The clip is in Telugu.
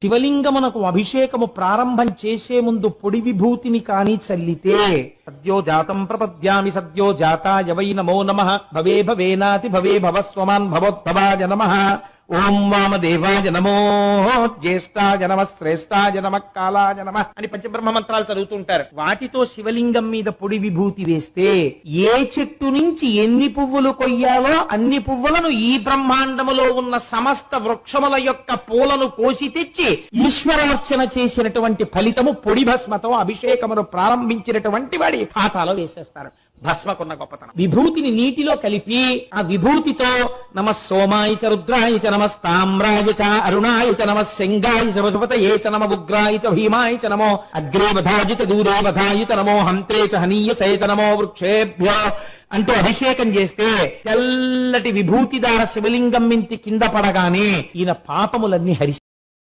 శివలింగమునకు అభిషేకము ప్రారంభం చేసే ముందు పొడి విభూతిని కాని చల్లితే సద్యో జాతం ప్రపద్యామి సద్యో జాతాయ వై నమో నమః భవే భవేనాతి భవే భవస్వమాన్ భవోద్భవాయ నమః ఓం వామదేవాయ నమో జ్యేష్ఠాయ నమః శ్రేష్ఠాయ నమః కాలాయ నమః అని పంచబ్రహ్మ మంత్రాలు చదువుతుంటారు. వాటితో శివలింగం మీద పొడి విభూతి వేస్తే ఏ చెట్టు నుంచి ఎన్ని పువ్వులు కొయ్యాలో అన్ని పువ్వులను ఈ బ్రహ్మాండములో ఉన్న సమస్త వృక్షముల యొక్క పూలను కోసి తెచ్చి ఈశ్వరార్చన చేసినటువంటి ఫలితము పొడి భస్మతో అభిషేకమును ప్రారంభించినటువంటి వాడి ఖాతాలో వేసేస్తారు. భస్మకున్న గొప్పతనం. విభూతిని నీటిలో కలిపి ఆ విభూతితో నమ సోమాయ చ రుద్రాయ చ నమస్తామ్రాయ చ అరుణాయ చ నమ శంగాయ చ వసుపతయే చ నమ ఉగ్రాయ చ భీమాయ చ నమో అగ్రే వధాయ చ దూరే వధాయ చ నమో హంత్రే చ హనీయసే చ నమో వృక్షేభ్యో అంటూ అభిషేకం చేస్తే తెల్లటి విభూతిదార శివలింగం మించి కింద పడగానే ఈయన పాపములన్నీ హరి